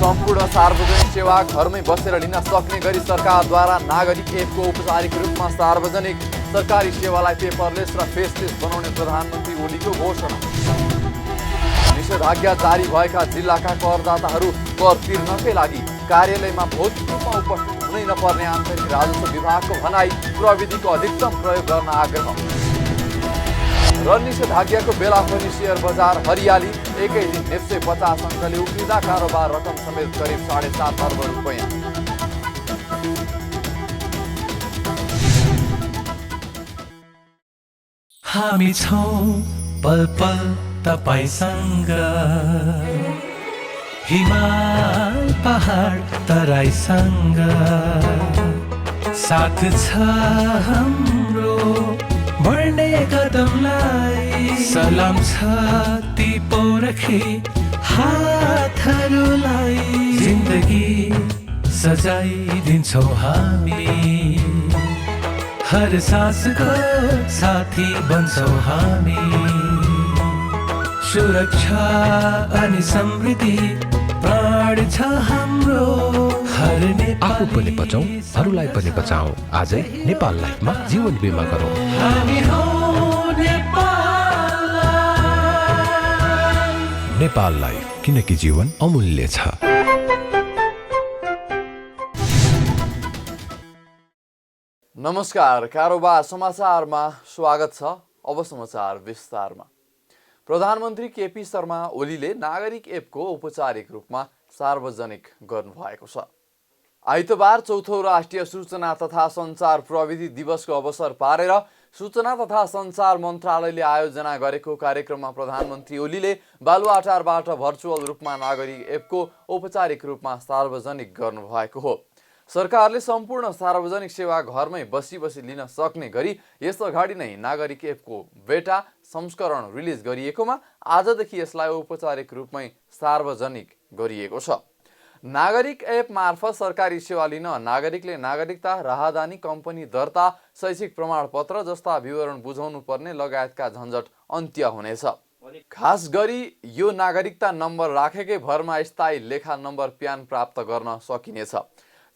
सम्पूर्ण सार्वजनिक सेवा घरमै बसेर लिन सक्ने गरी सरकारद्वारा नागरिक एपको औपचारिक रूपमा सार्वजनिक सरकारी सेवालाई पेपरलेस र फेसलेस बनाउने प्रधानमन्त्री ओलीको घोषणा। निषेधाज्ञा जारी भएका जिल्लाका करदाताहरू कर तिर्नकै लागि कार्यालयमा भौतिक रूपमा उपस्थित हुनै नपर्ने आन्तरिक राजस्व विभागको भनाई। प्रविधिको अधिकतम प्रयोग गर्न आग्रह। र निषेधाज्ञाको बेला पनि सेयर बजार हरियाली। एकै दिन नेप्से 50 अङ्कले उक्लिँदा कारोबार रकम समेत करिब 7.5 अर्ब रुपैयाँ। हामी छौं पल पल तपाईसँग, हिमाल पहाड तराईसँग, साथ छ हाम्रो बढ्ने कदमलाई। सलाम छ ती पोरखे हातहरूलाई, जिन्दगी सजाइदिन्छौँ हामी, हर सासको साथी बन्छौँ हामी। सुरक्षा अनि समृद्धि प्राण छ हाम्रो। आफू पनि बचौं, अरूलाई पनि बचाऊ। आजै नेपाल लाइफमा जीवन बिमा गरौँ। हामी हौं नेपाल लाइफ। नेपाल लाइफ, किनकि जीवन अमूल्य छ। नमस्कार, कारोबार समाचारमा स्वागत छ। अब समाचार विस्तारमा। प्रधानमन्त्री केपी शर्मा ओलीले नागरिक एपको औपचारिक रूपमा सार्वजनिक गर्नुभएको छ। आइतबार चौथो राष्ट्रिय सूचना तथा सञ्चार प्रविधि दिवसको अवसर पारेर सूचना तथा सञ्चार मन्त्रालयले आयोजना गरेको कार्यक्रममा प्रधानमन्त्री ओलीले बालुवाटारबाट भर्चुअल रूपमा नागरिक एपको औपचारिक रूपमा सार्वजनिक गर्नुभएको हो। सरकारले सम्पूर्ण सार्वजनिक सेवा घरमै बसी बसी लिन सक्ने गरी यस अगाडि नै नागरिक एपको बेटा संस्करण रिलिज गरिएकोमा आजदेखि यसलाई औपचारिक रूपमै सार्वजनिक गरिएको छ। नागरिक एप मार्फत सरकारी सेवा लिन नागरिकले नागरिकता, राहदानी, कम्पनी दर्ता, शैक्षिक प्रमाणपत्र जस्ता विवरण बुझाउनु पर्ने लगायतका झन्झट अन्त्य हुनेछ। खास गरी यो नागरिकता नम्बर राखेकै भरमा स्थायी लेखा नम्बर प्यान प्राप्त गर्न सकिनेछ।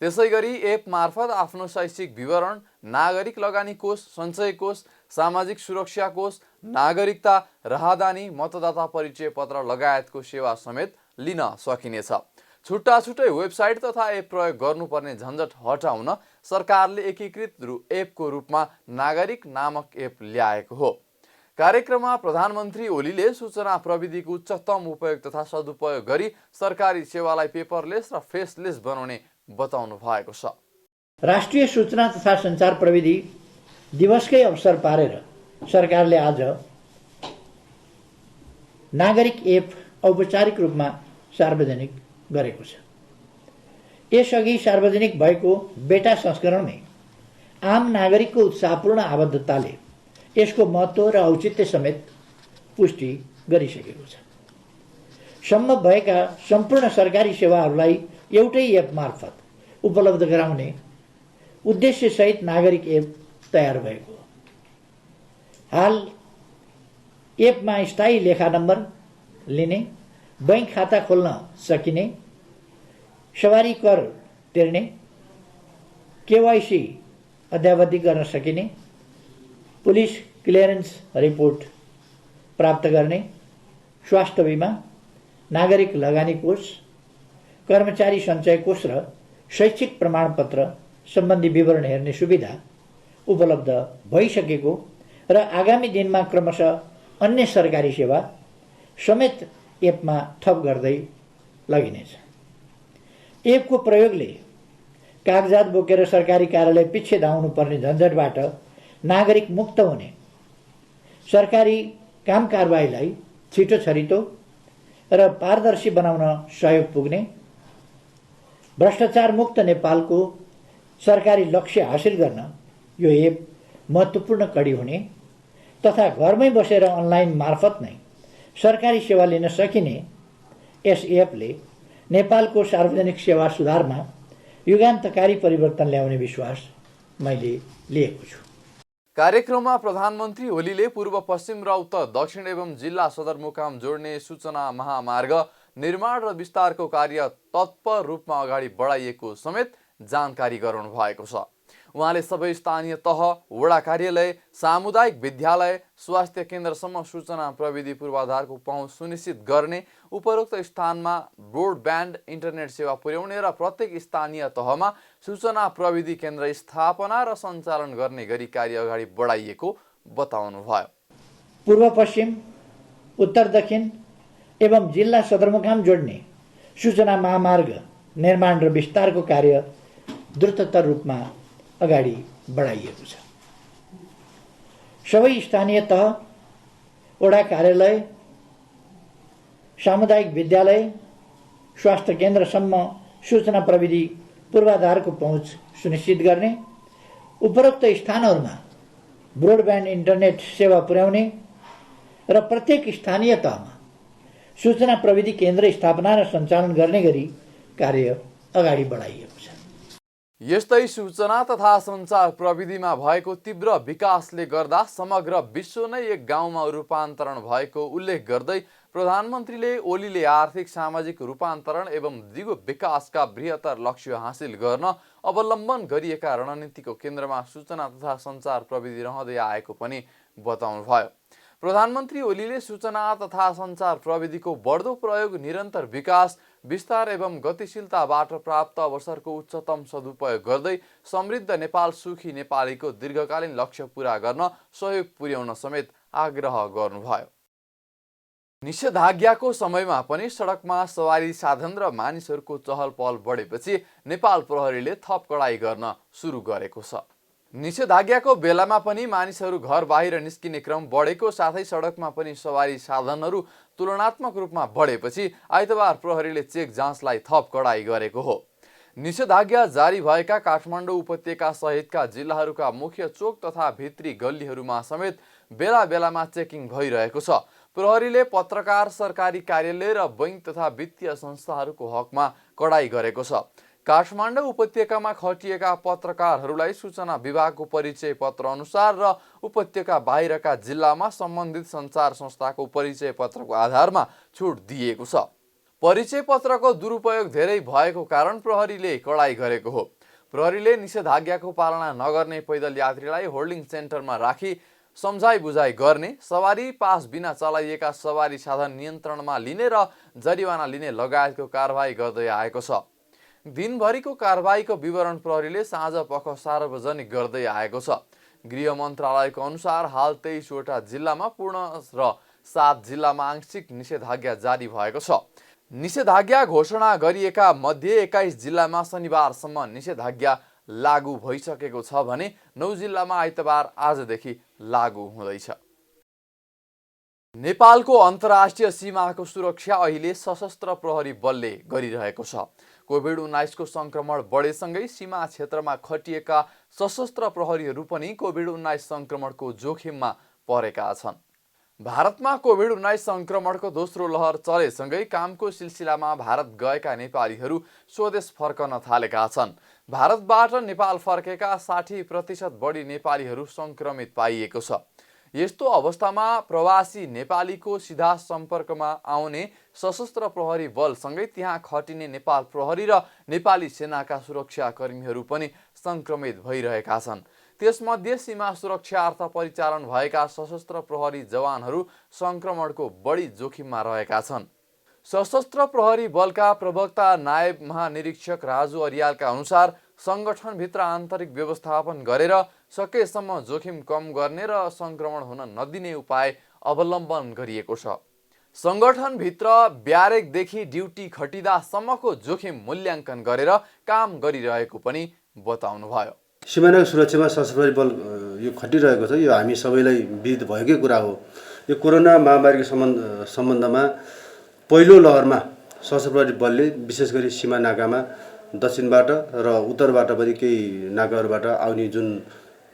त्यसैगरी एप मार्फत आफ्नो शैक्षिक विवरण, नागरिक लगानी कोष, सञ्चय कोष, सामाजिक सुरक्षा कोष, नागरिकता, राहदानी, मतदाता परिचय पत्र लगायतको सेवा समेत लिन सकिनेछ। छुट्टा छुट्टै वेबसाइट तथा एप प्रयोग गर्नुपर्ने झन्झट हटाउन सरकारले एकीकृत एपको रूपमा नागरिक नामक एप ल्याएको हो। कार्यक्रममा प्रधानमन्त्री ओलीले सूचना प्रविधिको उच्चतम उपयोग तथा सदुपयोग गरी सरकारी सेवालाई पेपरलेस र फेसलेस बनाउने बताउनु भएको छ। राष्ट्रिय सूचना तथा सञ्चार प्रविधि दिवसकै अवसर पारेर सरकारले आज नागरिक एप औपचारिक रूपमा सार्वजनिक गरेको छ। यसअघि सार्वजनिक भएको बेटा संस्करणमै आम नागरिकको उत्साहपूर्ण आबद्धताले यसको महत्त्व र औचित्य समेत पुष्टि गरिसकेको छ। सम्भव भएका सम्पूर्ण सरकारी सेवाहरूलाई एउटै एप मार्फत उपलब्ध गराउने उद्देश्यसहित नागरिक एप तयार भएको हो। हाल एपमा स्थायी लेखा नम्बर लिने, बैंक खाता खोल्न सकिने, सवारी कर तिर्ने, केवाइसी अद्यावधि गर्न सकिने, पुलिस क्लियरेन्स रिपोर्ट प्राप्त गर्ने, स्वास्थ्य बिमा, नागरिक लगानी कोष, कर्मचारी सञ्चय कोष र शैक्षिक प्रमाणपत्र सम्बन्धी विवरण हेर्ने सुविधा उपलब्ध भइसकेको र आगामी दिनमा क्रमशः अन्य सरकारी सेवा समेत एपमा थप गर्दै लगिनेछ। एपको प्रयोगले कागजात बोकेर सरकारी कार्यालय पछि धाउनु पर्ने झन्झटबाट नागरिक मुक्त हुने, सरकारी काम कारबाहीलाई छिटो छरितो र पारदर्शी बनाउन सहयोग पुग्ने, भ्रष्टाचार मुक्त नेपालको सरकारी लक्ष्य हासिल गर्न यो एप महत्त्वपूर्ण कडी हुने तथा घरमै बसेर अनलाइन मार्फत नै सरकारी सेवा लिन सकिने यस एपले नेपालको सार्वजनिक सेवा सुधारमा युगान्तकारी परिवर्तन ल्याउने विश्वास मैले लिएको छु। कार्यक्रममा प्रधानमन्त्री ओलीले पूर्व पश्चिम र उत्तर दक्षिण एवं जिल्ला सदरमुकाम जोड्ने सूचना महामार्ग निर्माण र विस्तारको कार्य तत्पर रूपमा अगाडि बढाइएको समेत जानकारी गराउनु भएको छ। उहाँले सबै स्थानीय तह, वडा कार्यालय, सामुदायिक विद्यालय, स्वास्थ्य केन्द्रसम्म सूचना प्रविधि पूर्वाधारको पहुँच सुनिश्चित गर्ने, उपरोक्त स्थानमा ब्रोडब्यान्ड इन्टरनेट सेवा पुर्याउने र प्रत्येक स्थानीय तहमा सूचना प्रविधि केन्द्र स्थापना र सञ्चालन गर्ने गरी कार्य अगाडि बढाइएको बताउनुभयो। पूर्व पश्चिम, उत्तर दक्षिण एवं जिल्ला सदरमुकाम जोड्ने सूचना महामार्ग निर्माण र विस्तारको कार्य द्रुततर रूपमा अगाडि बढाइएको छ। सबै स्थानीय तह, वडा कार्यालय, सामुदायिक विद्यालय, स्वास्थ्य केन्द्रसम्म सूचना प्रविधि पूर्वाधारको पहुँच सुनिश्चित गर्ने, उपरोक्त स्थानहरूमा ब्रोडब्यान्ड इन्टरनेट सेवा पुर्याउने र प्रत्येक स्थानीय तहमा सूचना प्रविधि केन्द्र स्थापना र सञ्चालन गर्ने गरी कार्य अगाडि बढाइएको छ। यस्तै सूचना तथा सञ्चार प्रविधिमा भएको तीव्र विकासले गर्दा समग्र विश्व नै एक गाउँमा रूपान्तरण भएको उल्लेख गर्दै प्रधानमन्त्रीले ओलीले आर्थिक सामाजिक रूपान्तरण एवं दिगो विकासका बृहत्तर लक्ष्य हासिल गर्न अवलम्बन गरिएका रणनीतिको केन्द्रमा सूचना तथा सञ्चार प्रविधि रहँदै आएको पनि बताउनुभयो। प्रधानमन्त्री ओलीले सूचना तथा सञ्चार प्रविधिको बढ्दो प्रयोग, निरन्तर विकास, विस्तार एवं गतिशीलताबाट प्राप्त अवसरको उच्चतम सदुपयोग गर्दै समृद्ध नेपाल, सुखी नेपालीको दीर्घकालीन लक्ष्य पूरा गर्न सहयोग पुर्याउन समेत आग्रह गर्नुभयो। निषेधाज्ञाको समयमा पनि सडकमा सवारी साधन र मानिसहरूको चहल पहल बढेपछि नेपाल प्रहरीले थप कडाई गर्न सुरु गरेको छ। निषेधाज्ञाको बेलामा पनि मानिसहरू घर बाहिर निस्किने क्रम बढेको साथै सडकमा पनि सवारी साधनहरू तुलनात्मक रूपमा बढेपछि आइतबार प्रहरीले चेक जाँचलाई थप कडाई गरेको हो। निषेधाज्ञा जारी भएका काठमाडौँ उपत्यका सहितका जिल्लाहरूका मुख्य चोक तथा भित्री गल्लीहरूमा समेत बेला बेलामा चेकिङ भइरहेको छ। प्रहरीले पत्रकार, सरकारी कार्यालय र बैंक तथा वित्तीय संस्थाहरूको हकमा कडाई गरेको छ। काठमाडौँ उपत्यकामा खटिएका पत्रकारहरूलाई सूचना विभागको परिचय पत्र अनुसार र उपत्यका बाहिरका जिल्लामा सम्बन्धित सञ्चार संस्थाको परिचय पत्रको आधारमा छुट दिएको छ। परिचय पत्रको दुरुपयोग धेरै भएको कारण प्रहरीले कडाई गरेको हो। प्रहरीले निषेधाज्ञाको पालना नगर्ने पैदल यात्रीलाई होल्डिङ सेन्टरमा राखी सम्झाइ बुझाइ गर्ने, सवारी पास बिना चलाइएका सवारी साधन नियन्त्रणमा लिने र जरिवाना लिने लगायतको कारबाही गर्दै आएको छ। दिनभरिको कारबाहीको विवरण प्रहरीले साँझपख सार्वजनिक गर्दै आएको छ। गृह मन्त्रालयको अनुसार हाल 23 वटा जिल्लामा पूर्ण र 7 जिल्लामा आंशिक निषेधाज्ञा जारी भएको छ। निषेधाज्ञा घोषणा गरिएका मध्ये 21 जिल्लामा शनिबारसम्म निषेधाज्ञा लागू भइसकेको छ भने 9 जिल्लामा आइतबार आजदेखि लागू हुँदैछ। नेपालको अन्तर्राष्ट्रिय सीमाको सुरक्षा अहिले सशस्त्र प्रहरी बलले गरिरहेको छ। कोभिड-19 को संक्रमण बढेसँगै सीमा क्षेत्रमा खटिएका सशस्त्र प्रहरीहरू पनि कोभिड-19 संक्रमणको जोखिममा परेका छन्। भारतमा कोभिड-19 संक्रमणको दोस्रो लहर चलेसँगै कामको सिलसिलामा भारत गएका नेपालीहरू स्वदेश फर्कन थालेका छन्। भारतबाट नेपाल फर्केका 60% बढी नेपालीहरू संक्रमित पाइएको छ। यस्तो अवस्थामा प्रवासी नेपालीको सीधा सम्पर्कमा आउने सशस्त्र प्रहरी बलसँगै त्यहाँ खटिने नेपाल प्रहरी र नेपाली सेनाका सुरक्षा कर्मीहरू पनि संक्रमित भइरहेका छन्। त्यसमध्ये सीमा सुरक्षार्थ परिचालन भएका सशस्त्र प्रहरी जवानहरू संक्रमणको बढी जोखिममा रहेका छन्। सशस्त्र प्रहरी बलका प्रवक्ता नायब महानिरीक्षक राजु अरियालका अनुसार संगठनभित्र आन्तरिक व्यवस्थापन गरेर सकेसम्म जोखिम कम गर्ने र संक्रमण हुन नदिने उपाय अवलम्बन गरिएको छ। संगठनभित्र ब्यारेकदेखि ड्युटी खटिदासम्मको जोखिम मूल्याङ्कन गरेर काम गरिरहेको पनि बताउनुभयो। सीमानाको सुरक्षामा सशस्त्र प्रहरी बल यो खटिरहेको छ। यो हामी सबैलाई विदित भएकै कुरा हो। यो कोरोना महामारीको सम्बन्धमा पहिलो लहरमा सशस्त्र प्रहरी बलले विशेष गरी सीमा नाकामा दक्षिणबाट र उत्तरबाट पनि केही नाकाहरूबाट आउने जुन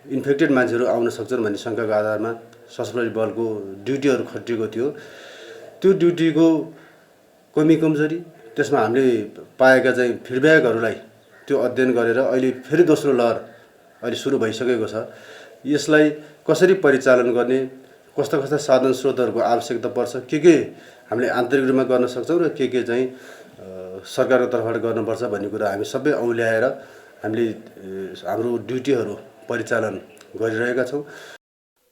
इन्फेक्टेड मान्छेहरू आउन सक्छन् भन्ने शङ्काको आधारमा सशस्त्र प्रहरी बलको ड्युटीहरू खटिएको थियो। त्यो ड्युटीको कमी कमजोरी त्यसमा हामीले पाएका चाहिँ फिडब्याकहरूलाई त्यो अध्ययन गरेर अहिले फेरि दोस्रो लहर अहिले सुरु भइसकेको छ। यसलाई कसरी परिचालन गर्ने, कस्ता कस्ता साधन स्रोतहरूको आवश्यकता पर्छ, के हामीले आन्तरिक रूपमा गर्न सक्छौँ र के चाहिँ सरकारको तर्फबाट गर्नुपर्छ भन्ने कुरा हामी सबै औल्याएर हामीले हाम्रो ड्युटीहरू परिचालन गरिरहेका छौँ।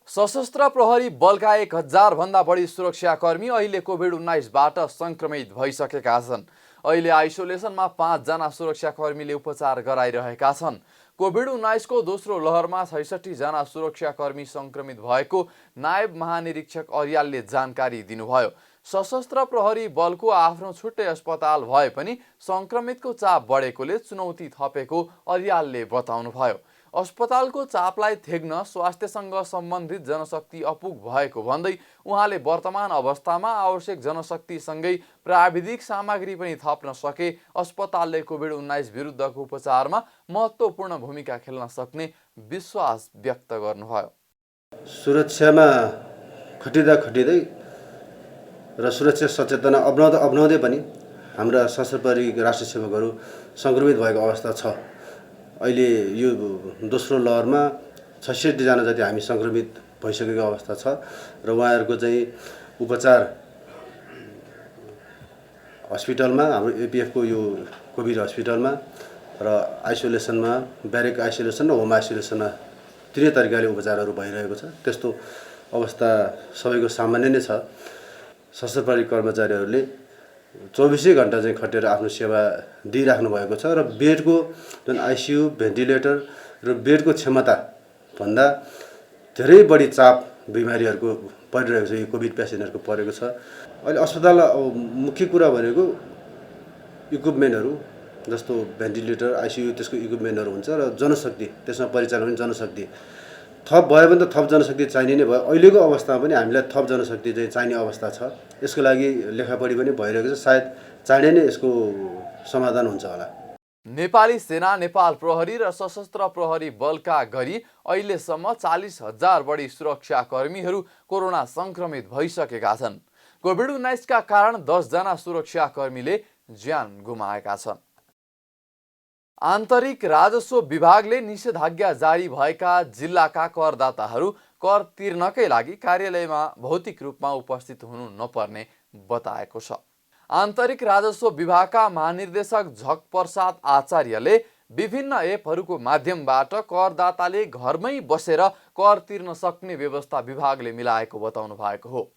सशस्त्र प्रहरी बलका 1000 भन्दा बढी सुरक्षाकर्मी अहिले कोभिड-19बाट संक्रमित भइसकेका छन्। अहिले आइसोलेसनमा 5 जना सुरक्षाकर्मीले उपचार गराइरहेका छन्। कोभिड-19 को दोस्रो लहरमा 66 जना सुरक्षाकर्मी संक्रमित भएको नायब महानिरीक्षक अर्यालले जानकारी दिनुभयो। सशस्त्र प्रहरी बलको आफ्नो छुट्टै अस्पताल भए पनि संक्रमितको चाप बढेकोले चुनौती थपेको अर्यालले बताउनुभयो। अस्पतालको चापलाई थेग्न स्वास्थ्यसँग सम्बन्धित जनशक्ति अपुग भएको भन्दै उहाँले वर्तमान अवस्थामा आवश्यक जनशक्तिसँगै प्राविधिक सामग्री पनि थप्न सके अस्पतालले कोभिड-19 विरुद्धको उपचारमा महत्त्वपूर्ण भूमिका खेल्न सक्ने विश्वास व्यक्त गर्नुभयो। सुरक्षामा खटिँदै र सुरक्षा सचेतना अपनाउँदै पनि हाम्रा सशस्त्र प्रहरी राष्ट्रिय सेवकहरू सङ्क्रमित भएको अवस्था छ। अहिले यो दोस्रो लहरमा 66 जना जति हामी सङ्क्रमित भइसकेको अवस्था छ र उहाँहरूको चाहिँ उपचार हस्पिटलमा हाम्रो एपिएफको यो कोभिड हस्पिटलमा र आइसोलेसनमा ब्यारेक आइसोलेसन र होम आइसोलेसनमा तिनै तरिकाले उपचारहरू भइरहेको छ। त्यस्तो अवस्था सबैको सामान्य नै छ। सशस्त्र प्रहरी कर्मचारीहरूले 24 घण्टा चाहिँ खटेर आफ्नो सेवा दिइराख्नु भएको छ र बेडको जुन आइसियु भेन्टिलेटर र बेडको क्षमता भन्दा धेरै बढी चाप बिमारीहरूको परिरहेको छ। यो कोभिड पेसेन्टहरूको परेको छ। अहिले अस्पताल मुख्य कुरा भनेको इक्विपमेन्टहरू जस्तो भेन्टिलेटर आइसियु त्यसको इक्विपमेन्टहरू हुन्छ र जनशक्ति त्यसमा परिचालन गर्ने जनशक्ति थप भयो भने त थप जनशक्ति चाहिने नै भयो। अहिलेको अवस्थामा पनि हामीलाई थप जनशक्ति चाहिँ चाहिने अवस्था छ। यसको लागि लेखापढी पनि भइरहेको छ। सायद चाँडै नै यसको समाधान हुन्छ होला। नेपाली सेना, नेपाल प्रहरी र सशस्त्र प्रहरी बलका गरी अहिलेसम्म 40,000 बढी सुरक्षाकर्मीहरू कोरोना संक्रमित भइसकेका छन्। कोभिड-19 का कारण 10 जना सुरक्षाकर्मीले ज्यान गुमाएका छन्। आन्तरिक राजस्व विभागले निषेधाज्ञा जारी भएका जिल्लाका करदाताहरू कर तिर्नकै लागि कार्यालयमा भौतिक रूपमा उपस्थित हुनु नपर्ने बताएको छ। आन्तरिक राजस्व विभागका महानिर्देशक झकप्रसाद आचार्यले विभिन्न एपहरूको माध्यमबाट करदाताले घरमै बसेर कर तिर्न सक्ने व्यवस्था विभागले मिलाएको बताउनु भएको हो।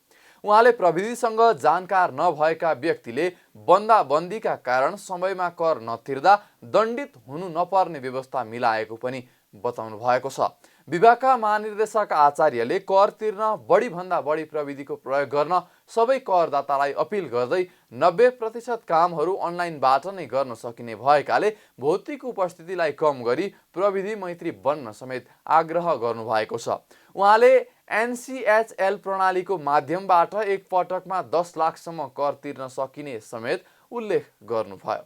उहाँले प्रविधिसँग जानकार नभएका व्यक्तिले बन्दाबन्दीका कारण समयमा कर नतिर्दा दण्डित हुनु नपर्ने व्यवस्था मिलाएको पनि बताउनु भएको छ। विभागका महानिर्देशक आचार्यले कर तिर्न बढीभन्दा बढी प्रविधिको प्रयोग गर्न सबै करदातालाई अपिल गर्दै 90% कामहरू अनलाइनबाट नै गर्न सकिने भएकाले भौतिक उपस्थितिलाई कम गरी प्रविधि मैत्री बन्न समेत आग्रह गर्नुभएको छ। उहाँले एनसीएचएल प्रणालीको माध्यमबाट एक पटकमा 10 लाखसम्म कर तिर्न सकिने समेत उल्लेख गर्नुभयो।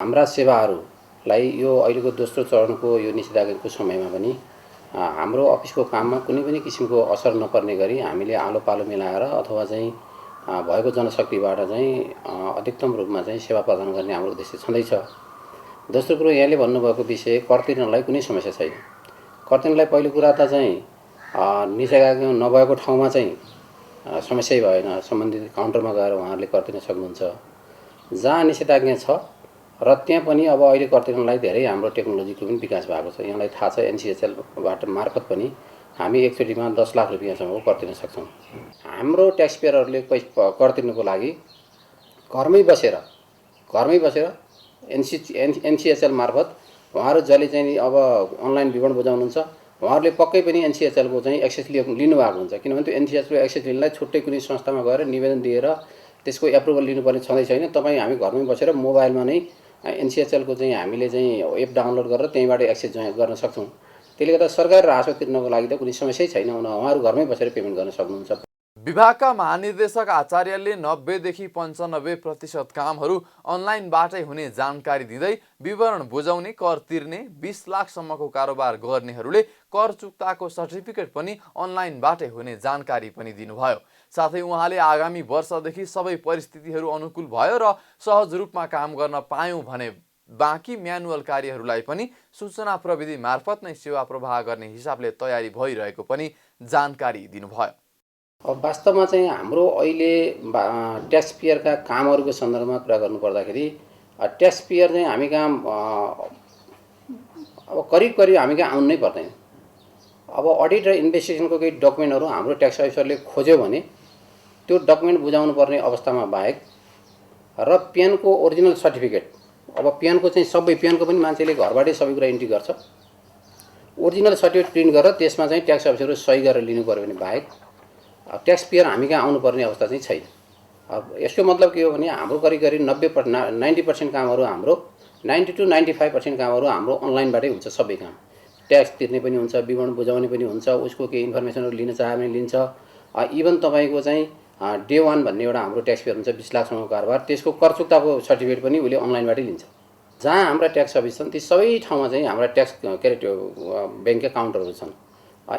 हाम्रा सेवाहरूलाई यो अहिलेको दोस्रो चरणको यो निषेधाज्ञाको समयमा पनि हाम्रो अफिसको काममा कुनै पनि किसिमको असर नपर्ने गरी हामीले आलो पालो मिलाएर अथवा चाहिँ भएको जनशक्तिबाट चाहिँ अधिकतम रूपमा चाहिँ सेवा प्रदान गर्ने हाम्रो उद्देश्य छँदैछ। दोस्रो कुरो यहाँले भन्नुभएको विषय कर तिर्नलाई कुनै समस्या छैन। कर तिर्नलाई पहिलो कुरा त चाहिँ निषेधाज्ञा नभएको ठाउँमा चाहिँ समस्यै भएन। सम्बन्धित काउन्टरमा गएर उहाँहरूले कर तिर्न सक्नुहुन्छ। जहाँ निषेधाज्ञा छ र त्यहाँ पनि अब अहिले कर तिर्नलाई धेरै हाम्रो टेक्नोलोजीको पनि विकास भएको छ। यहाँलाई थाहा छ एनसीएचएलबाट मार्फत पनि हामी एकचोटिमा 10 लाख रुपियाँसम्मको कर तिर्न सक्छौँ। हाम्रो ट्याक्स पेयरहरूले कर तिर्नको लागि घरमै बसेर एनसीएचएल मार्फत उहाँहरू जसले चाहिँ अब अनलाइन विवरण बुझाउनुहुन्छ उहाँहरूले पक्कै पनि एनसीएचएलको चाहिँ एक्सेस लिनुभएको हुन्छ। किनभने त्यो एनसीएचएलको एक्सेस लिनलाई छुट्टै कुनै संस्थामा गएर निवेदन दिएर त्यसको एप्रुभल लिनुपर्ने छँदै छैन। तपाईँ हामी घरमै बसेर मोबाइलमा नै एनसीएचएलको चाहिँ हामीले चाहिँ एप डाउनलोड गरेर त्यहीँबाट एक्सेस गर्न सक्छौँ। त्यसले गर्दा सरकारी राजस्व तिर्नको लागि त कुनै समस्यै छैन। उहाँहरू घरमै बसेर पेमेन्ट गर्न सक्नुहुन्छ। विभागका महानिर्देशक आचार्यले 90 देखि 95% कामहरू अनलाइनबाटै हुने जानकारी दिँदै विवरण बुझाउने, कर तिर्ने, 20 लाखसम्मको कारोबार गर्नेहरूले कर चुक्ताको सर्टिफिकेट पनि अनलाइनबाटै हुने जानकारी पनि दिनुभयो। साथै उहाँले आगामी वर्षदेखि सबै परिस्थितिहरू अनुकूल भयो र सहज रूपमा काम गर्न पायौँ भने बाँकी म्यानुअल कार्यहरूलाई पनि सूचना प्रविधि मार्फत नै सेवा प्रवाह गर्ने हिसाबले तयारी भइरहेको पनि जानकारी दिनुभयो। अब वास्तवमा चाहिँ हाम्रो अहिले ट्याक्स पेयरका कामहरूको सन्दर्भमा कुरा गर्नुपर्दाखेरि ट्याक्स पेयर चाहिँ हामी कहाँ अब करिब हामी कहाँ आउनु नै पर्दैन। अब अडिट र इन्भेस्टिगेसनको केही डकुमेन्टहरू हाम्रो ट्याक्स अफिसरले खोज्यो भने त्यो डकुमेन्ट बुझाउनु पर्ने अवस्थामा बाहेक र पेनको ओरिजिनल सर्टिफिकेट, अब पेनको चाहिँ सबै पेनको पनि मान्छेले घरबाटै सबै कुरा इन्ट्री गर्छ, ओरिजिनल सर्टिफिकेट प्रिन्ट गरेर त्यसमा चाहिँ ट्याक्स अफिसरले सही गरेर लिनु पर्यो भने बाहेक ट्याक्स पेयर हामी कहाँ आउनुपर्ने अवस्था चाहिँ छैन। अब यसको मतलब के हो भने हाम्रो करिब 90% कामहरू हाम्रो 90 to 95% कामहरू हाम्रो अनलाइनबाटै हुन्छ। सबै काम ट्याक्स तिर्ने पनि हुन्छ, विवरण बुझाउने पनि हुन्छ, उसको केही इन्फर्मेसनहरू लिन चाह्यो भने लिन्छ। इभन तपाईँको चाहिँ डे 1 भन्ने एउटा हाम्रो ट्याक्स पेयर हुन्छ 20 लाखसम्मको कारोबार, त्यसको करचुक्ताको सर्टिफिकेट पनि उसले अनलाइनबाटै लिन्छ। जहाँ हाम्रा ट्याक्स अफिस छन् ती सबै ठाउँमा चाहिँ हाम्रा ट्याक्स के अरे त्यो ब्याङ्क काउन्टरहरू छन्।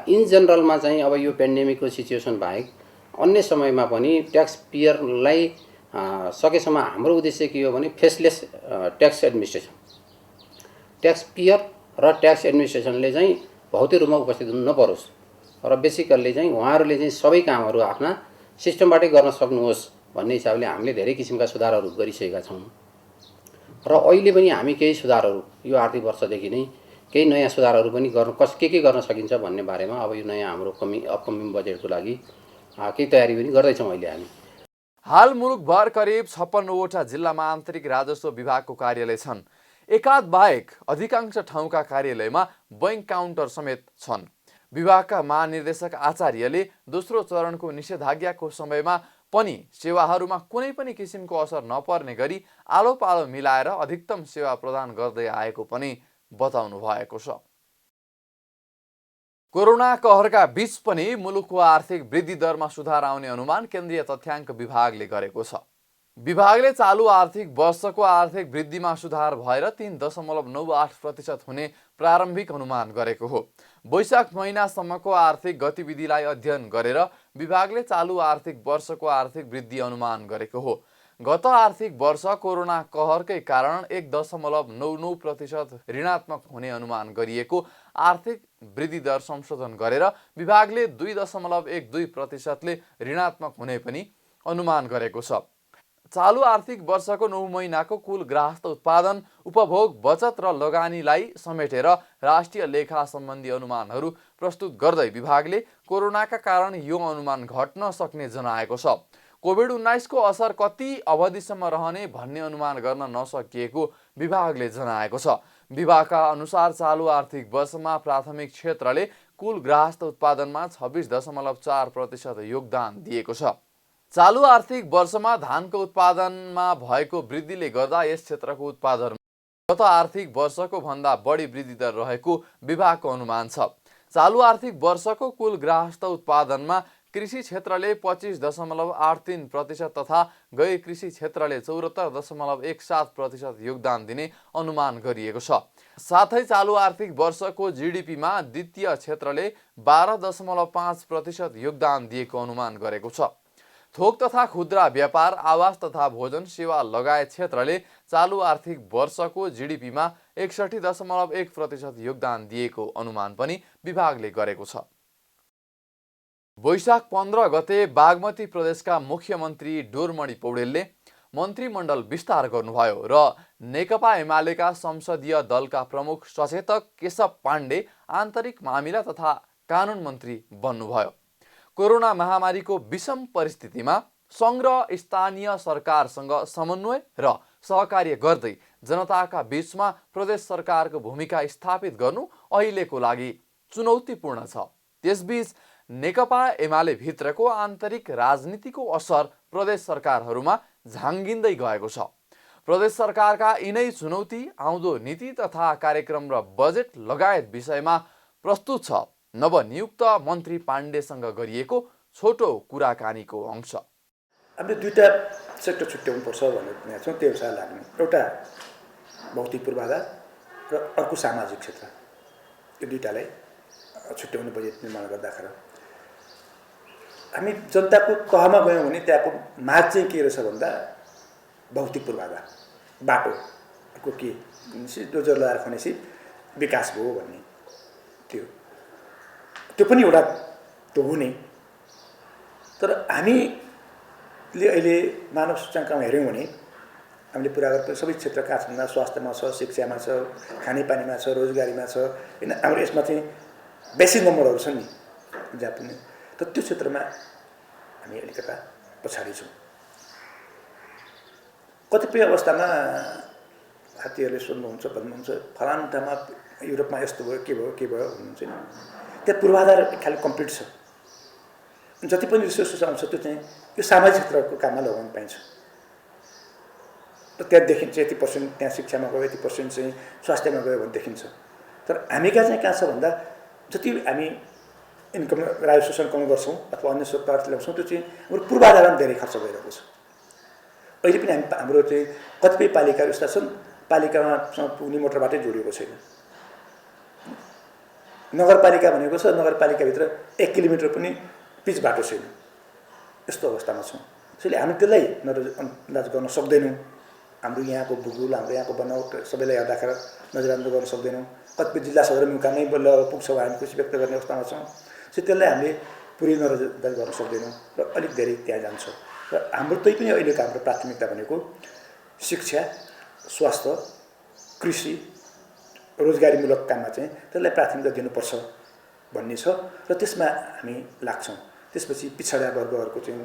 इन जेनरलमा चाहिँ अब यो पेन्डेमिकको सिचुएसन बाहेक अन्य समयमा पनि ट्याक्स पेयरलाई सकेसम्म हाम्रो उद्देश्य के हो भने faceless tax administration, tax pair र ट्याक्स एडमिनिस्ट्रेसनले चाहिँ भौतिक रूपमा उपस्थित हुनु नपरोस् र बेसिकल्ली चाहिँ उहाँहरूले चाहिँ सबै कामहरू आफ्ना सिस्टमबाटै गर्न सक्नुहोस् भन्ने हिसाबले हामीले धेरै किसिमका सुधारहरू गरिसकेका छौँ। र अहिले पनि हामी केही सुधारहरू यो आर्थिक वर्षदेखि नै केही नयाँ सुधारहरू पनि के गर्न सकिन्छ भन्ने बारेमा अब यो नयाँ हाम्रो अपकमिङ बजेटको लागि केही तयारी पनि गर्दैछौँ अहिले हामी। हाल मुलुकभर करिब 56वटा जिल्लामा आन्तरिक राजस्व विभागको कार्यालय छन्। एकाध बाहेक अधिकांश ठाउँका कार्यालयमा बैंक काउन्टर समेत छन्। विभागका महानिर्देशक आचार्यले दोस्रो चरणको निषेधाज्ञाको समयमा पनि सेवाहरूमा कुनै पनि किसिमको असर नपर्ने गरी आलो पालो मिलाएर अधिकतम सेवा प्रदान गर्दै आएको पनि बताउनु भएको छ। कोरोना कहरका बीच पनि मुलुकको आर्थिक वृद्धि दरमा सुधार आउने अनुमान केन्द्रीय तथ्याङ्क विभागले गरेको छ। विभागले चालु आर्थिक वर्षको आर्थिक वृद्धिमा सुधार भएर 3.98% हुने प्रारम्भिक अनुमान गरेको हो। वैशाख महिनासम्मको आर्थिक गतिविधिलाई अध्ययन गरेर विभागले चालु आर्थिक वर्षको आर्थिक वृद्धि अनुमान गरेको हो। गत आर्थिक वर्ष कोरोना कहरकै कारण 1.99% ऋणात्मक हुने अनुमान गरिएको आर्थिक वृद्धि दर संशोधन गरेर विभागले 2.12% ऋणात्मक हुने पनि अनुमान गरेको छ। चालु आर्थिक वर्षको 9 महिनाको कुल ग्राहस्थ उत्पादन, उपभोग, बचत र लगानीलाई समेटेर राष्ट्रिय लेखा सम्बन्धी अनुमानहरू प्रस्तुत गर्दै विभागले कोरोनाका कारण यो अनुमान घट्न सक्ने जनाएको छ। कोभिड-19 को असर कति अवधिसम्म रहने भन्ने अनुमान गर्न नसकिएको विभागले जनाएको छ। विभागका अनुसार चालु आर्थिक वर्षमा प्राथमिक क्षेत्रले कुल ग्राहस्थ उत्पादनमा 26.4% योगदान दिएको छ। चालु आर्थिक वर्षमा धानको उत्पादनमा भएको वृद्धिले गर्दा यस क्षेत्रको उत्पादन गत आर्थिक वर्षको भन्दा बढी वृद्धि दर रहेको विभागको अनुमान छ। चालु आर्थिक वर्षको कुल ग्राहस्थ उत्पादनमा कृषि क्षेत्रले 25.83% तथा गैर कृषि क्षेत्रले 74.17% योगदान दिने अनुमान गरिएको छ। साथै चालु आर्थिक वर्षको जीडीपीमा द्वितीय क्षेत्रले 12.5% योगदान दिएको अनुमान गरेको छ। थोक तथा खुद्रा व्यापार, आवास तथा भोजन सेवा लगायत क्षेत्रले चालु आर्थिक वर्षको जीडीपीमा 61.1% योगदान दिएको अनुमान पनि विभागले गरेको छ। वैशाख 15 गते बागमती प्रदेशका मुख्यमन्त्री डोरमणि पौडेलले मन्त्रीमण्डल विस्तार गर्नुभयो र नेकपा एमालेका संसदीय दलका प्रमुख सचेतक केशव पाण्डे आन्तरिक मामिला तथा कानुन मन्त्री बन्नुभयो। कोरोना महामारीको विषम परिस्थितिमा सङ्घ र स्थानीय सरकारसँग समन्वय र सहकार्य गर्दै जनताका बीचमा प्रदेश सरकारको भूमिका स्थापित गर्नु अहिलेको लागि चुनौतीपूर्ण छ। त्यसबीच नेकपा एमाले भित्रको आन्तरिक राजनीतिको असर प्रदेश सरकारहरूमा झाङ्गिँदै गएको छ। प्रदेश सरकारका यिनै चुनौती आउँदो नीति तथा कार्यक्रम र बजेट लगायत विषयमा प्रस्तुत छ नवनियुक्त मन्त्री पाण्डेसँग गरिएको छोटो कुराकानीको अंश। हामीले दुईटा सेक्टर छुट्याउनु पर्छ भनेर छौँ, त्यो अनुसार लाग्ने। एउटा भौतिक पूर्वाधार र अर्को सामाजिक क्षेत्र, यो दुईटालाई छुट्याउने बजेट निर्माण गर्दाखेरि हामी जनताको तहमा गयौँ भने त्यहाँको माग चाहिँ के रहेछ भन्दा भौतिक पूर्वाधार, बाटोको के डोजर लगाएर खनेपछि विकास भयो भन्ने, त्यो पनि एउटा त्यो हुने तर हामीले अहिले मानव सूचकाङ्कमा हेऱ्यौँ भने हामीले पुरा गरेको सबै क्षेत्र कहाँ छन्, स्वास्थ्यमा छ, शिक्षामा छ, खानेपानीमा छ, रोजगारीमा छ होइन। हाम्रो यसमा चाहिँ बेसी नम्बरहरू छन् नि जहाँ पनि, तर त्यो क्षेत्रमा हामी अलिकता पछाडि छौँ। कतिपय अवस्थामा साथीहरूले सोध्नुहुन्छ भन्नुहुन्छ फलानु ठाउँमा युरोपमा यस्तो भयो के भयो भन्नुहुन्छ नि, त्यहाँ पूर्वाधार खालि कम्प्लिट छ। जति पनि रिसोर्सेस आउँछ त्यो चाहिँ यो सामाजिक क्षेत्रको काममा लगाउनु पाइन्छ। र त्यहाँ देखिन्छ यति पर्सेन्ट त्यहाँ शिक्षामा गयो, यति पर्सेन्ट चाहिँ स्वास्थ्यमा गयो भने देखिन्छ। तर हामी चाहिँ कहाँ छ भन्दा जति हामी इन्कम राजस्व कमाइ गर्छौँ अथवा अन्य स्रोतबाट ल्याउँछौँ त्यो चाहिँ हाम्रो पूर्वाधारमा धेरै खर्च भइरहेको छ। अहिले पनि हाम्रो चाहिँ कतिपय पालिकाहरू यस्ता छन् पालिकामा पुग्ने मोटर बाटै जोडिएको छैन। नगरपालिका भनेको छ, नगरपालिकाभित्र 1 किलोमिटर पनि पिच बाटो छैन। यस्तो अवस्थामा छौँ। त्यसैले हामी त्यसलाई अन्दाज गर्न सक्दैनौँ। हाम्रो यहाँको भूगोल, हाम्रो यहाँको बनावट सबैलाई हेर्दाखेरि नजरअन्दाज गर्न सक्दैनौँ। कतिपय जिल्ला सदरमुकामै बल्ल पुग्छौँ, हामी खुसी व्यक्त गर्ने अवस्थामा छौँ। त्यसलाई हामीले पुरै नजरअन्दाज गर्न सक्दैनौँ र अलिक धेरै त्यहाँ जान्छ। र हाम्रो त्यही पनि अहिलेको हाम्रो प्राथमिकता भनेको शिक्षा, स्वास्थ्य, कृषि, रोजगारीमूलक काममा चाहिँ त्यसलाई प्राथमिकता दिनुपर्छ भन्ने छ र त्यसमा हामी लाग्छौँ। त्यसपछि पिछडा वर्गहरूको चाहिँ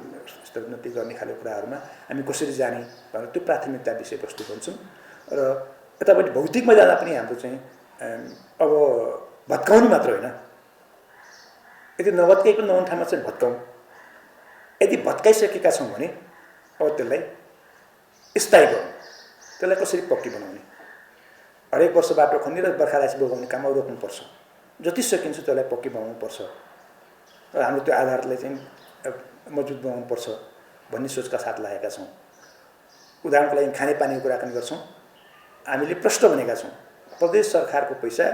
स्तरोन्नति गर्ने खाले कुराहरूमा हामी कसरी जाने भनेर त्यो प्राथमिकता विषयवस्तु भन्छौँ। र यतापट्टि भौतिकमा जाँदा पनि हाम्रो चाहिँ अब भत्काउने मात्र होइन, यदि नभत्काइ पनि नहुने ठाउँमा चाहिँ भत्काउँ। यदि भत्काइसकेका छौँ भने अब त्यसलाई स्थायी गरौँ। त्यसलाई कसरी पक्की बनाउने, हरेक वर्ष बाटो खन्ने र बर्खालाई बगाउने काममा रोक्नुपर्छ। जति सकिन्छ त्यसलाई पक्की बनाउनुपर्छ र हाम्रो त्यो आधारलाई चाहिँ मजबुत बनाउनुपर्छ भन्ने सोचका साथ लागेका छौँ। उदाहरणको लागि खानेपानीको कुराकानी गर्छौँ। हामीले प्रश्न भनेका छौँ प्रदेश सरकारको पैसा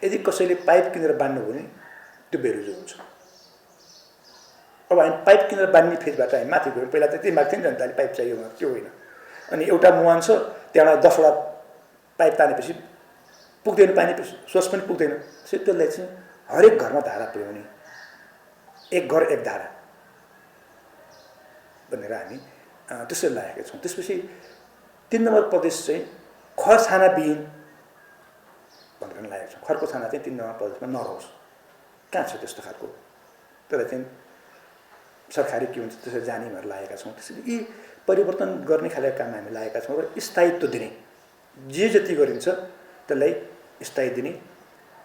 यदि कसैले पाइप किनेर बाँड्नु भने त्यो बेरुजो हुन्छ। अब हामी पाइप किनेर बाँड्ने फेजबाट हामी माथि गयौँ। पहिला त त्यही माग्थ्यो नि जनताले पाइप चाहियो भने, त्यो होइन। अनि एउटा मुहान छ त्यहाँबाट 10वटा पाइप तानेपछि पुग्दैन, पानी सोर्स पनि पुग्दैन। त्यसलाई चाहिँ हरेक घरमा धारा पुर्याउने, एक घर एक धारा भनेर हामी त्यसरी लागेका छौँ। त्यसपछि 3 नम्बर प्रदेश चाहिँ खरछानाविहीन भनेर लागेको छ। खरको छाना चाहिँ 3 नम्बर प्रदेशमा नरहोस्। कहाँ छ त्यस्तो खालको, त्यसलाई चाहिँ सरकारी के हुन्छ त्यसरी जाने भनेर लागेका छौँ। त्यसरी यी परिवर्तन गर्ने खाले काममा हामी लागेका छौँ र स्थायित्व दिने, जे जति गरिन्छ त्यसलाई स्थायी दिने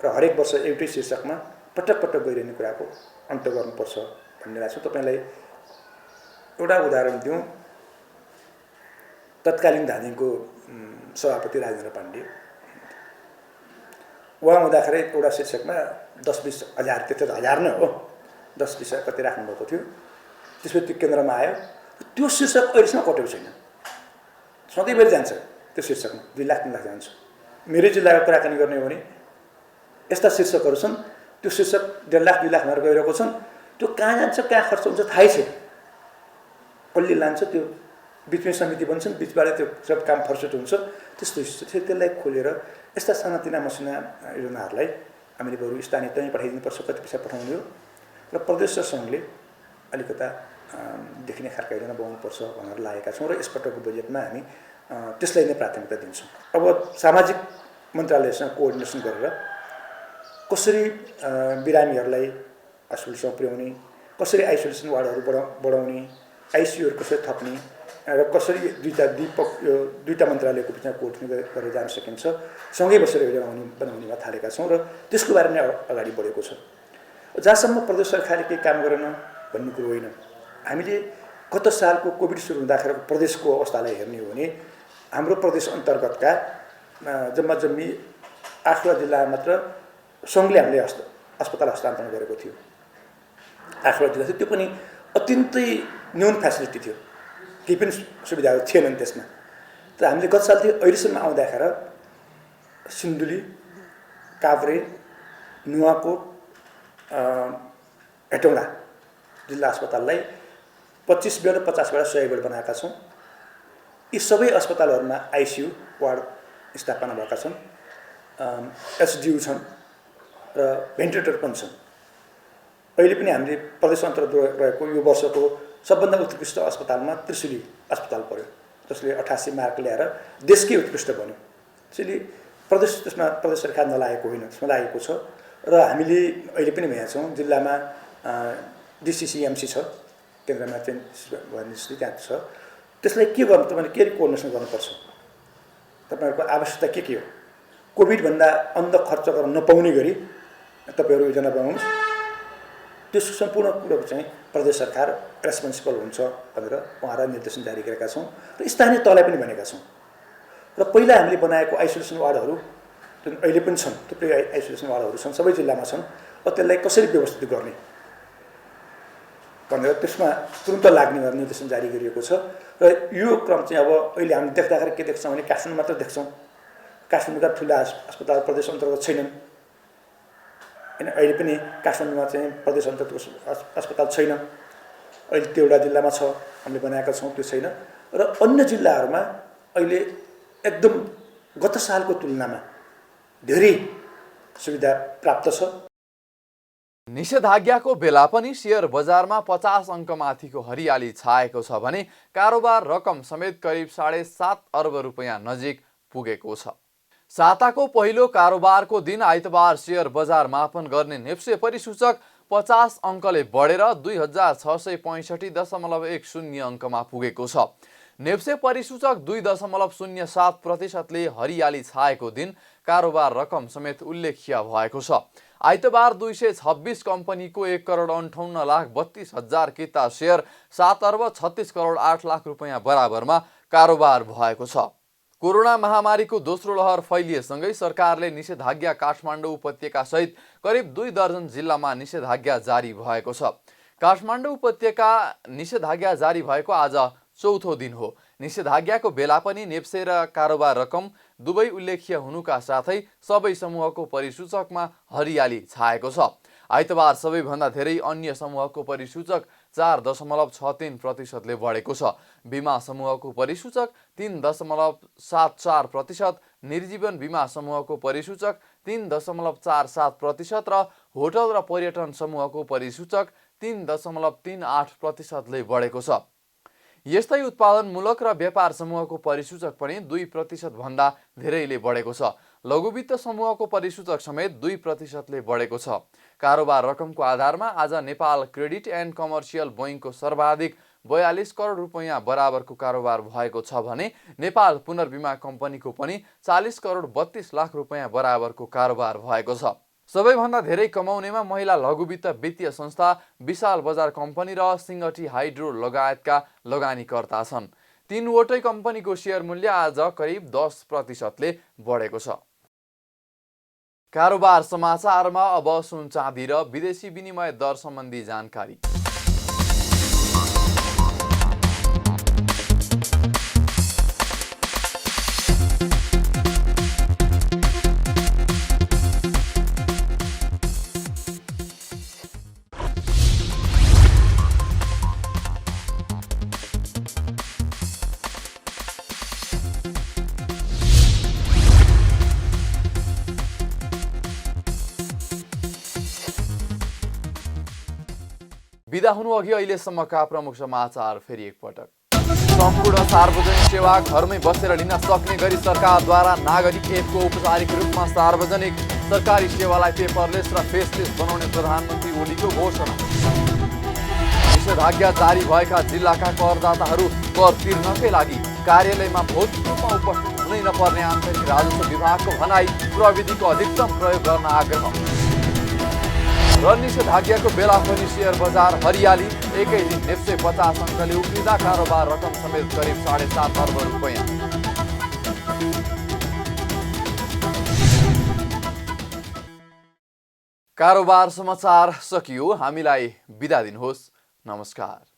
र हरेक वर्ष एउटै शीर्षकमा पटक पटक गइरहने कुराको अन्त गर्नुपर्छ भन्ने लाग्छ। तपाईँलाई एउटा उदाहरण दिउँ। तत्कालीन धादिङको सभापति राजेन्द्र पाण्डे उहाँ हुँदाखेरि एउटा शीर्षकमा 10-20 हजार, त्यति त हजार नै हो, 10-20 कति राख्नुभएको थियो। त्यसपछि त्यो केन्द्रमा आयो। त्यो शीर्षक अहिलेसम्म कटेको छैन, सधैँभरि जान्छ त्यो शीर्षकमा, 2 लाख 3 लाख जान्छ। मेरै जिल्लाको कुराकानी गर्ने हो भने यस्ता शीर्षकहरू छन्, त्यो शीर्षक 1.5 लाख 2 लाख भनेर गइरहेको छन्। त्यो कहाँ जान्छ, कहाँ खर्च हुन्छ थाहै छैन। कसले लान्छ, त्यो बिचमै समिति बन्छन्, बिचबाट त्यो सब काम फर्सट हुन्छ। त्यस्तो त्यसलाई खोलेर यस्ता सानातिना मसिना योजनाहरूलाई हामीले बरु स्थानीय तय पठाइदिनुपर्छ, कति पैसा पठाउने हो र प्रदेश र सङ्घले अलिकता देखिने खालका योजना बनाउनुपर्छ भनेर लागेका छौँ। र यसपटकको बजेटमा हामी त्यसलाई नै प्राथमिकता दिन्छौँ। अब सामाजिक मन्त्रालयसँग कोअर्डिनेसन गरेर कसरी बिरामीहरूलाई हस्पिटलसँग पुर्याउने, कसरी आइसोलेसन वार्डहरू बढाउने, आइसियुहरू कसरी थप्ने र कसरी दुईटा मन्त्रालयको बिचमा कोअर्डिनेट गरेर जान सकिन्छ, सँगै बसेर योजना बनाउनेमा थालेका छौँ र त्यसको बारेमा अगाडि बढेको छ। जहाँसम्म प्रदेश सरकारले केही काम गरेन भन्ने कुरो होइन। हामीले गत सालको कोभिड सुरु हुँदाखेरिको प्रदेशको अवस्थालाई हेर्ने हो भने हाम्रो प्रदेश अन्तर्गतका जम्मा जम्मी 8 जिल्लामा मात्र सङ्घले हामीले अस्पताल हस्तान्तरण गरेको थियो। 8 जिल्ला थियो, त्यो पनि अत्यन्तै न्यून फेसिलिटी थियो, केही पनि सुविधाहरू थिएनन् त्यसमा। तर हामीले गत साल अहिलेसम्म आउँदाखेरि सिन्धुली, काभ्रे, नुवाकोट, हेटौँडा जिल्ला अस्पताललाई 25 बेड र 50 बेड 100 बेड बनाएका छौँ। यी सबै अस्पतालहरूमा आइसियु वार्ड स्थापना भएका छन्, एसडियु छन् र भेन्टिलेटर पनि छन्। अहिले पनि हामीले प्रदेश अन्तर्गत रहेको यो वर्षको सबभन्दा उत्कृष्ट अस्पतालमा त्रिशुली अस्पताल पर्यो, जसले 88 मार्क ल्याएर देशकै उत्कृष्ट बन्यो। त्यसैले त्यसमा प्रदेश सरकार नलागेको होइन, त्यसमा लागेको छ। र हामीले अहिले पनि भनेका छौँ जिल्लामा डिसिसिएमसी छ, केन्द्रमा चाहिँ त्यहाँ छ। त्यसलाई के गर्नु, तपाईँले के कोअर्डिनेसन गर्नुपर्छ, तपाईँहरूको आवश्यकता के हो, कोभिडभन्दा अन्ध खर्च गर्न नपाउने गरी तपाईँहरू योजना बनाउनुहोस्। त्यो सम्पूर्ण कुरो चाहिँ प्रदेश सरकार रेस्पोन्सिबल हुन्छ भनेर उहाँलाई निर्देशन जारी गरेका छौँ र स्थानीय तहलाई पनि भनेका छौँ। र पहिला हामीले बनाएको आइसोलेसन वार्डहरू जुन अहिले पनि छन्, थुप्रै आइसोलेसन वार्डहरू छन्, सबै जिल्लामा छन्। र त्यसलाई कसरी व्यवस्थित गर्ने भनेर त्यसमा तुरुन्त लाग्ने निर्देशन जारी गरिएको छ। र यो क्रम चाहिँ अब अहिले हामी देख्दाखेरि के देख्छौँ भने काठमाडौँ मात्र देख्छौँ। काठमाडौँका ठुला अस्पताल प्रदेश अन्तर्गत छैनन् होइन, अहिले पनि काठमाडौँमा चाहिँ प्रदेश अन्तर्गत अस्पताल छैन। अहिले त्यो एउटा जिल्लामा छ, हामीले बनाएका छौँ, त्यो छैन। र अन्य जिल्लाहरूमा अहिले एकदम गत सालको तुलनामा धेरै सुविधा प्राप्त छ। निषेधाज्ञाको बेला पनि सेयर बजारमा 50 अङ्कमाथिको हरियाली छाएको छ भने कारोबार रकम समेत करिब 7.5 अर्ब रुपैयाँ नजिक पुगेको छ। साताको पहिलो कारोबारको दिन आइतबार सेयर बजार मापन गर्ने नेप्से परिसूचक 50 अङ्कले बढेर 2665.10 अङ्कमा पुगेको छ। नेप्से परिसूचक 2.07% हरियाली छाएको दिन कारोबार रकम समेत उल्लेख्य भएको छ। आइतबार 226 कम्पनीको 1,58,32,000 किता सेयर 7,36,08,00,000 रुपैयाँ बराबरमा कारोबार भएको छ। कोरोना महामारीको दोस्रो लहर फैलिएसँगै सरकारले निषेधाज्ञा काठमाडौँ उपत्यका सहित करिब 2 दर्जन जिल्लामा निषेधाज्ञा जारी भएको छ। काठमाडौँ उपत्यका निषेधाज्ञा जारी भएको आज चौथो दिन हो। निषेधाज्ञाको बेला पनि नेप्से र कारोबार रकम दुवै उल्लेख्य हुनुका साथै सबै समूहको परिसूचकमा हरियाली छाएको छ। आइतबार सबैभन्दा धेरै अन्य समूहको परिसूचक 4.63% बढेको छ। बीमा समूहको परिसूचक 3.74%, निर्जीवन बीमा समूहको परिसूचक 3.47% र होटल र पर्यटन समूहको परिसूचक 3.38% बढेको छ। यस्तै उत्पादनमूलक र व्यापार समूहको परिसूचक पनि 2% भन्दा धेरैले बढेको छ। लघुवित्त समूहको परिसूचक समेत 2% बढेको छ। कारोबार रकमको आधारमा आज नेपाल क्रेडिट एन्ड कमर्सियल बैंकको सर्वाधिक 42 करोड रुपैयाँ बराबरको कारोबार भएको छ भने नेपाल पुनर्बीमा कम्पनीको पनि 40 करोड 32 लाख रुपैयाँ बराबरको कारोबार भएको छ। सबैभन्दा धेरै कमाउनेमा महिला लघुवित्त वित्तीय संस्था विशाल बजार कम्पनी र सिंगटी हाइड्रो लगायतका लगानीकर्ता छन्। तीनवटै कम्पनीको सेयर मूल्य आज करिब 10%ले बढेको छ। कारोबार समाचारमा अब सुन चाँदी र विदेशी विनिमय दर सम्बन्धी जानकारी। बिदा हुनु अघि अहिलेसम्मका प्रमुख समाचार फेरि एकपटक। सम्पूर्ण सार्वजनिक सेवा घरमै बसेर लिन सक्ने गरी सरकारद्वारा नागरिक एपको औपचारिक रूपमा सार्वजनिक सरकारी सेवालाई पेपरलेस र फेसलेस बनाउने प्रधानमन्त्री ओलीको घोषणा। निषेधाज्ञा जारी भएका जिल्लाका करदाताहरू कर तिर्नकै लागि कार्यालयमा भौतिक रूपमा उपस्थित हुनै नपर्ने आन्तरिक राजस्व विभागको भनाई, प्रविधिको अधिकतम प्रयोग गर्न आग्रह। र निषेधाज्ञाको बेला पनि सेयर बजार हरियाली, एकै दिन नेप्से 50 अङ्कले उक्लिँदा कारोबार रकम समेत करिब 7.5 अर्ब रुपैयाँ। कारोबार समाचार सकियो। हामीलाई बिदा दिनुहोस्। नमस्कार।